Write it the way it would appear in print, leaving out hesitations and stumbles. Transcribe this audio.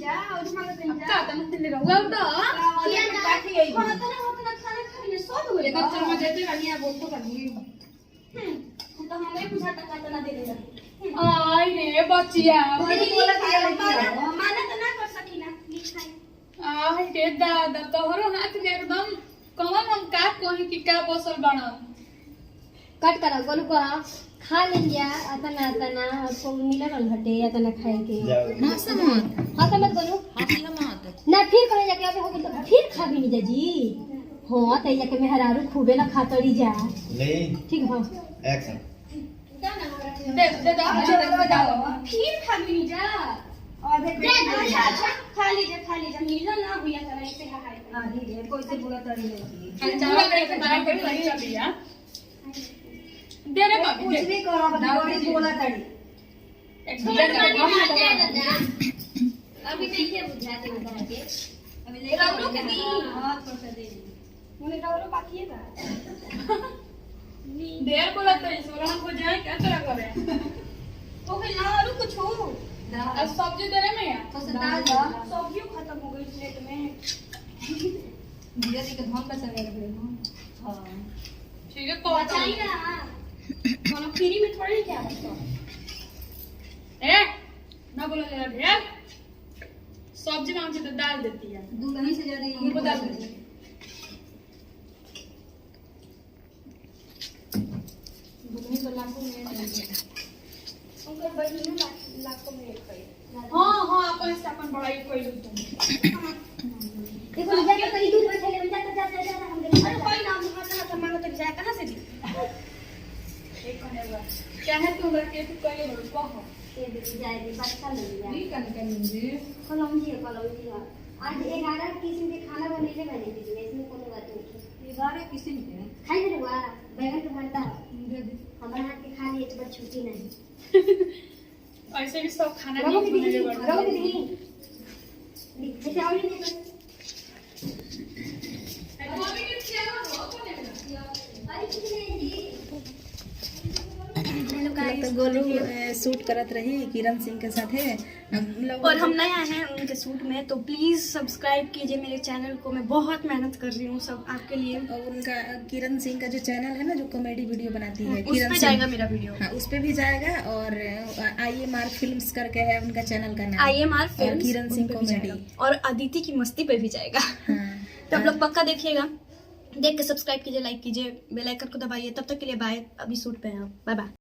जा और मांगत नहीं जा का तन दिले रहुआ तो ये ना काठी आई हां तो ना खाना खाने सब हो एक चल में देते रानिया बोल तो कर दी तो हमें बुझाता काटा ना दे देगा आई रे बचिया बोला खाया माना तो ना कर सकी ना लिखाई आई रे दादा तोहरो हाथ में एकदम कौन हम का कहि कि का बसल बना कट करा गोलू को खा ले लिया अतना और को मिलल हटे अतना खाए के ना समझ हां तो मत गोलू ना फिर करे जाके अबे हो गइल तो फिर खा भी नहीं जी हां त जाके मेहरारू खूबे ना खातड़ी जा नहीं ठीक हां एक्शन दे दे दे फिर खा भी नहीं जा और देख अच्छा खा लीजिए मिला ना भैया करा ऐसे हाय हां दीजिए कोई से बोला तरी नहीं खाली चावल करे के बारे में लग चलिया दे रे बाबू कुछ भी करो बड़ी बोला तड़ी एक अभी देखिए बुझाते उधर के अभी ले रौरो के दी हां थोड़ा दे मुने रौरो बाकी है ना देर बोला तो सोरा को जाए क्या तरह करे ओ के ना और कुछ हो अब सब्जी दे रे मैं तो दाल दा सब्जी खत्म हो गई प्लेट में धीरे धीरे धन का चले रहे हां ठीक है को बताई ना कोनो फ्री में थोड़ी क्या बता ए ना बोला जरा भैया सब्जी मांगती तो दाल देती है दूध नहीं से ज्यादा ये बता दो दूध तो लाखों में उनका बड़ी ना लाखों में एक है हां हां अपन से अपन बड़ाई कोई लोग तुम देखो जाके कहीं दूध बैठे ले जा हम अरे कोई नाम हाथ मांगो तो जाए कहां से दी एक कनेगा क्या है तू उधर के तू कहे बोल कहो ये देखी जाएगी बच्चा ले लिया नहीं कने जी कलौंजी आज 11 किस्म के खाना बनेले बने दीदी इसमें कोनो बात नहीं 11 किसी में खाई दे हुआ बैगन का भरता दे दे हमारे हाथ के खा लिए तो बस छुट्टी नहीं ऐसे भी सब खाना रगो नहीं की बनेले दीदी बड़े रगो की दीदी ऐसे और नहीं अभी के छेवा हो कोने अरे कितने जी तो गोलू शूट करत रही किरण सिंह के साथ है और हम नए आए हैं उनके सूट में तो प्लीज सब्सक्राइब कीजिए मेरे चैनल को मैं बहुत मेहनत कर रही हूँ सब आपके लिए और उनका किरण सिंह का जो चैनल है ना जो कॉमेडी वीडियो बनाती है उस किरण पे सिंह जाएगा मेरा वीडियो हाँ उस पे भी जाएगा और IMR फिल्म्स करके है उनका चैनल का नाम IMR और फिल्म्स किरण सिंह उन पे भी कॉमेडी जाएगा। और अदिति की मस्ती पे भी जाएगा हाँ तो आप लोग पक्का देखिएगा देख के सब्सक्राइब कीजिए लाइक कीजिए बेल आइकन को दबाइए तब तक के लिए बाय अभी सूट पे हैं बाय बाय